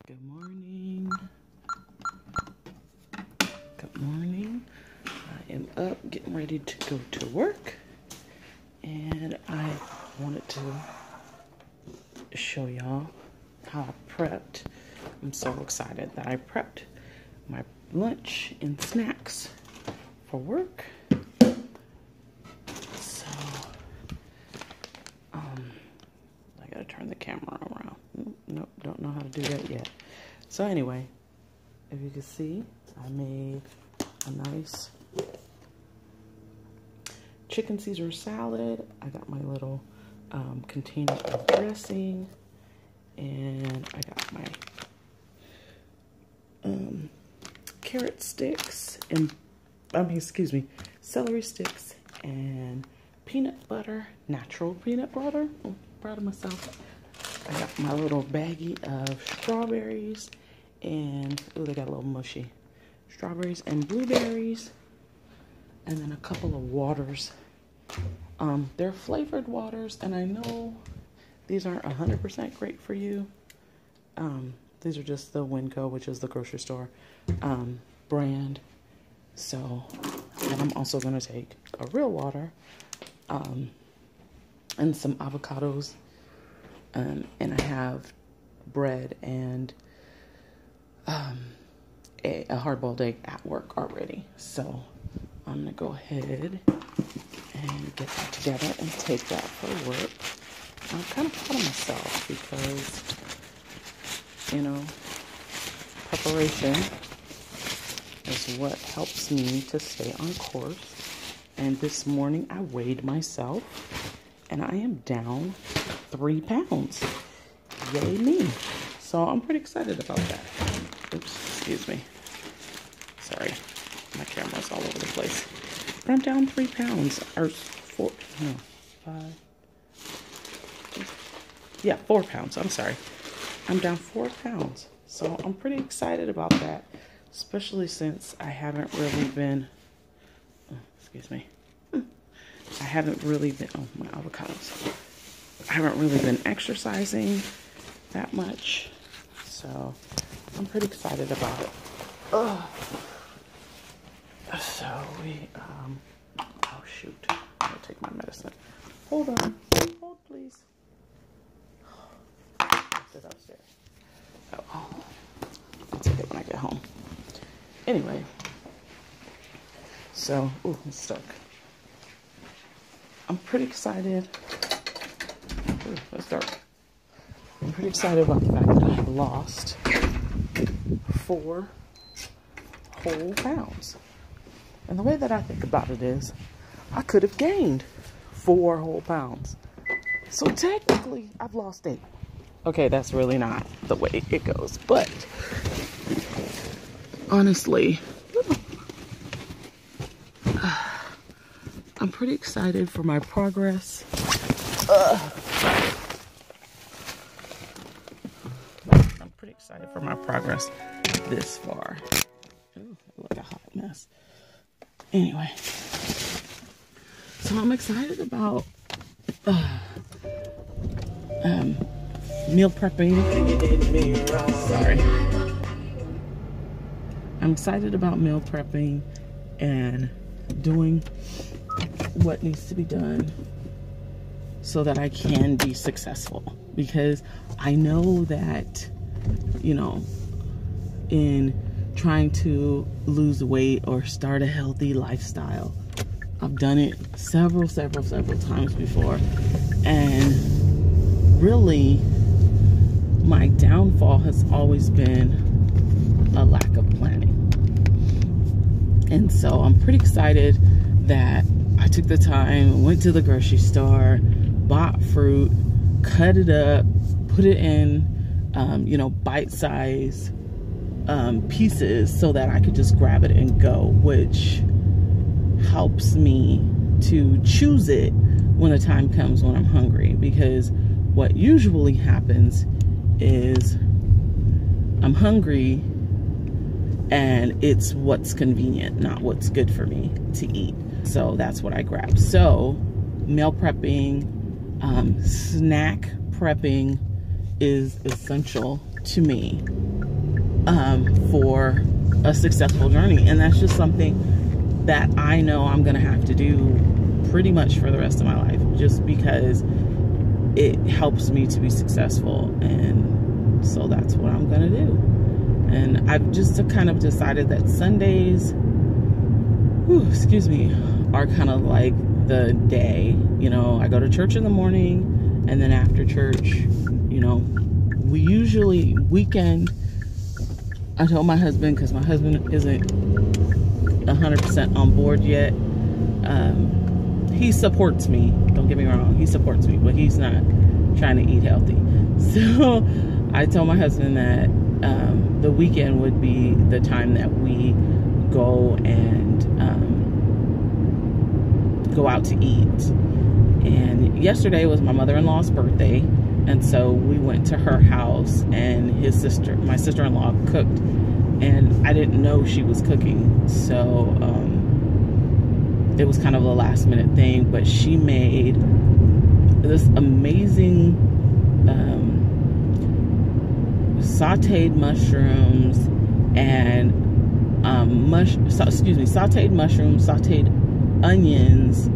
Good morning. Good morning. I am up getting ready to go to work, and I wanted to show y'all how I prepped. I'm so excited that I prepped my lunch and snacks for work. So, I gotta turn the camera around. Nope, don't know how to do that yet. So anyway, if you can see, I made a nice chicken Caesar salad. I got my little container of dressing, and I got my carrot sticks and celery sticks and peanut butter, natural peanut butter. I'm proud of myself. I got my little baggie of strawberries and, oh, they got a little mushy. Strawberries and blueberries, and then a couple of waters. They're flavored waters, and I know these aren't 100% great for you. These are just the Winco, which is the grocery store brand. So, and I'm also going to take a real water and some avocados. And I have bread and a hard-boiled egg at work already. So I'm going to go ahead and get that together and take that for work. I'm kind of proud of myself because, you know, preparation is what helps me to stay on course. And this morning I weighed myself, and I am down 3 pounds. Yay me. So I'm pretty excited about that. Oops, excuse me. Sorry, my camera's all over the place. But I'm down 3 pounds, or 4 pounds, I'm sorry. I'm down 4 pounds. So I'm pretty excited about that, especially since I haven't really been, I haven't really been, my avocados. I haven't really been exercising that much, so I'm pretty excited about it. So we, oh shoot, I'm gonna take my medicine. Hold on, hold please. I'll sit upstairs. Oh, I'll take it when I get home. Anyway, so, ooh, it's stuck. I'm pretty excited. Ooh, that's dark. I'm pretty excited about the fact that I have lost 4 whole pounds. And the way that I think about it is, I could have gained 4 whole pounds. So technically, I've lost 8. Okay, that's really not the way it goes, but honestly, I'm pretty excited for my progress. I'm pretty excited for my progress this far. Ooh, I look a hot mess. Anyway, so I'm excited about meal prepping. Sorry. I'm excited about meal prepping and doing what needs to be done so that I can be successful, because I know that, you know, in trying to lose weight or start a healthy lifestyle, I've done it several times before, and really my downfall has always been a lack of planning. And so I'm pretty excited that I took the time, went to the grocery store, bought fruit, cut it up, put it in, you know, bite-sized pieces so that I could just grab it and go, which helps me to choose it when the time comes when I'm hungry. Because what usually happens is I'm hungry and it's what's convenient, not what's good for me to eat. So that's what I grab. So meal prepping, snack prepping is essential to me. for a successful journey. And that's just something that I know I'm gonna have to do pretty much for the rest of my life, just because it helps me to be successful. And so that's what I'm gonna do. And I've just kind of decided that Sundays, excuse me, are kind of like the day. You know, I go to church in the morning, and then after church, you know, we usually weekend, I told my husband, because my husband isn't 100% on board yet. He supports me, don't get me wrong, he supports me, but he's not trying to eat healthy. So I told my husband that the weekend would be the time that we go and go out to eat. And yesterday was my mother-in-law's birthday, and so we went to her house, and my sister-in-law cooked, and I didn't know she was cooking, so it was kind of a last-minute thing. But she made this amazing sauteed mushrooms and sauteed mushrooms, sauteed onions,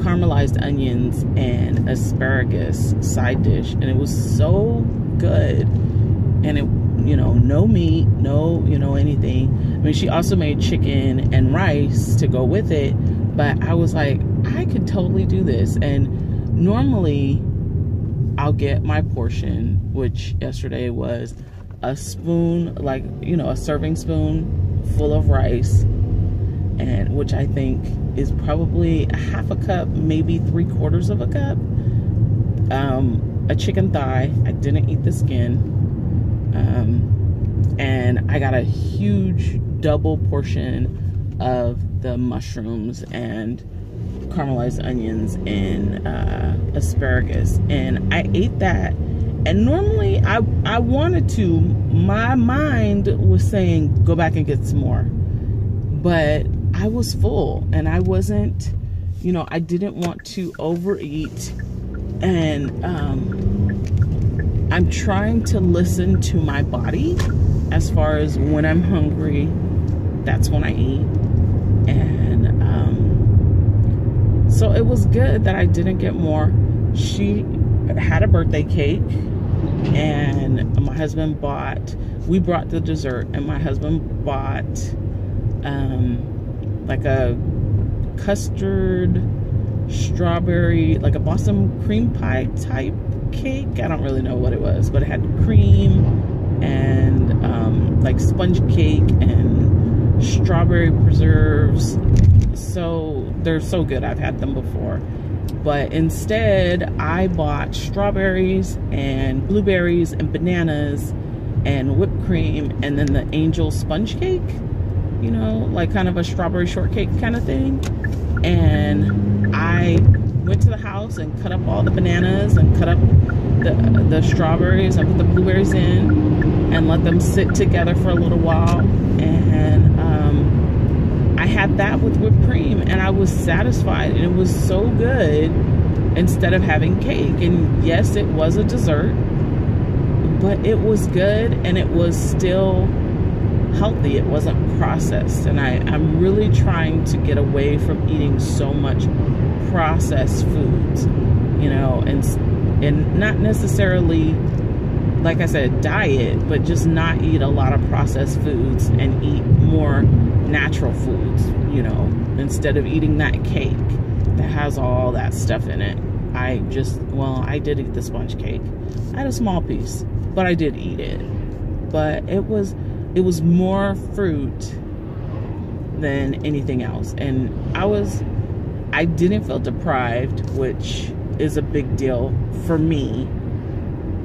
caramelized onions, and asparagus side dish, and it was so good. And it, you know, no meat, no, you know, anything. I mean, she also made chicken and rice to go with it, but I was like, I could totally do this. And normally I'll get my portion, which yesterday was a spoon, like, you know, a serving spoon full of rice, and which I think is probably a half a cup, maybe 3/4 of a cup. A chicken thigh, I didn't eat the skin. And I got a huge double portion of the mushrooms and caramelized onions and asparagus, and I ate that. And normally I wanted to, my mind was saying go back and get some more, but I was full, and I wasn't, you know, I didn't want to overeat. And I'm trying to listen to my body as far as when I'm hungry, that's when I eat. And so it was good that I didn't get more. She had a birthday cake, and my husband we brought the dessert, and my husband bought like a custard strawberry, like a Boston cream pie type cake. I don't really know what it was, but it had cream and like sponge cake and strawberry preserves. So they're so good. I've had them before. But instead I bought strawberries and blueberries and bananas and whipped cream, and then the angel sponge cake, you know, like kind of a strawberry shortcake kind of thing. And I went to the house and cut up all the bananas and cut up the strawberries and put the blueberries in and let them sit together for a little while. And I had that with whipped cream, and I was satisfied, and it was so good instead of having cake. And yes, it was a dessert, but it was good, and it was still healthy. It wasn't processed. And I'm really trying to get away from eating so much processed foods, you know, and not necessarily, like I said, diet, but just not eat a lot of processed foods and eat more natural foods, you know, instead of eating that cake that has all that stuff in it. I did eat the sponge cake. I had a small piece, but I did eat it. But it was more fruit than anything else. And I didn't feel deprived, which is a big deal for me.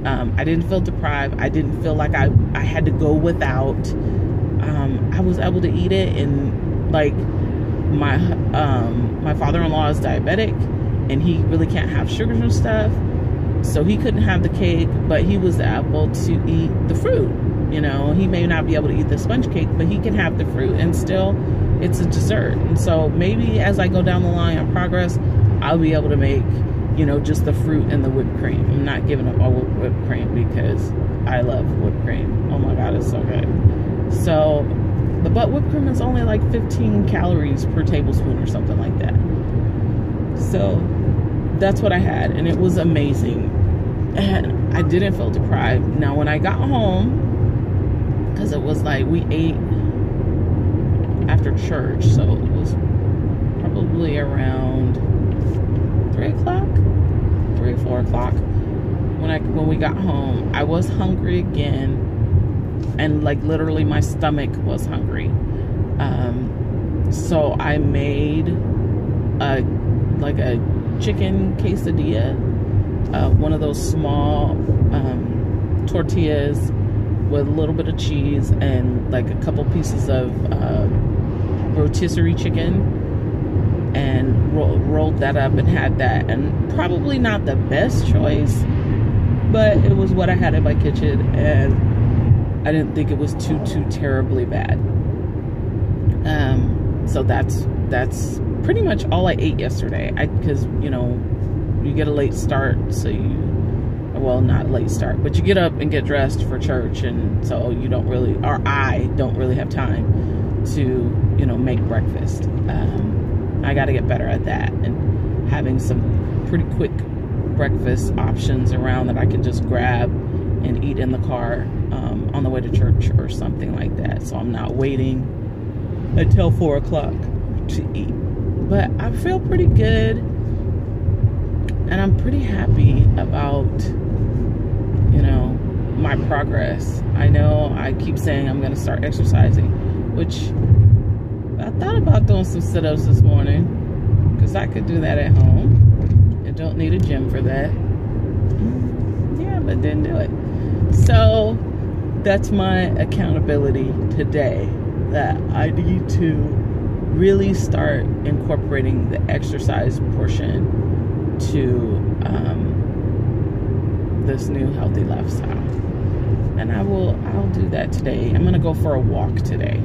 I didn't feel deprived. I didn't feel like I had to go without. I was able to eat it. And like my father-in-law is diabetic, and he really can't have sugars and stuff, so he couldn't have the cake, but he was able to eat the fruit. You know, he may not be able to eat the sponge cake, but he can have the fruit, and still it's a dessert. And so maybe as I go down the line in progress, I'll be able to make, you know, just the fruit and the whipped cream. I'm not giving up all whipped cream because I love whipped cream. Oh my God, was so good. So, but whipped cream is only like 15 calories per tablespoon or something like that. So that's what I had, and it was amazing. And I didn't feel deprived. Now, when I got home, because it was like we ate after church, so it was probably around 3 o'clock, 3 or 4 o'clock. When we got home, I was hungry again, and like literally my stomach was hungry. So I made a chicken quesadilla, one of those small tortillas with a little bit of cheese and like a couple pieces of rotisserie chicken, and rolled that up and had that. And probably not the best choice, but it was what I had in my kitchen, and I didn't think it was too terribly bad. So that's pretty much all I ate yesterday. Because you know, you get a late start, so well, not late start, but you get up and get dressed for church, and so you don't really, or I don't really have time to, you know, make breakfast. I got to get better at that, and having some pretty quick breakfast options around that I can just grab and eat in the car on the way to church or something like that, so I'm not waiting until 4 o'clock to eat. But I feel pretty good, and I'm pretty happy about, you know, my progress. I know I keep saying I'm going to start exercising, which I thought about doing some sit-ups this morning, because I could do that at home. I don't need a gym for that. Yeah, but didn't do it. So that's my accountability today, that I need to really start incorporating the exercise portion to this new healthy lifestyle. And I'll do that today. I'm gonna go for a walk today,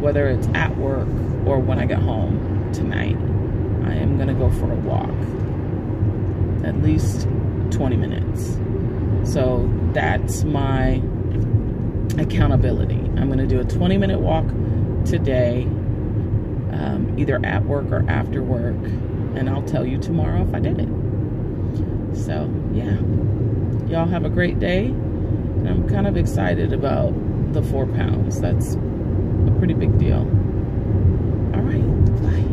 whether it's at work or when I get home tonight. I am gonna go for a walk, at least 20 minutes. So that's my accountability. I'm gonna do a 20-minute walk today, either at work or after work, and I'll tell you tomorrow if I did it. So yeah, y'all have a great day, and I'm kind of excited about the 4 pounds. That's a pretty big deal. All right, bye.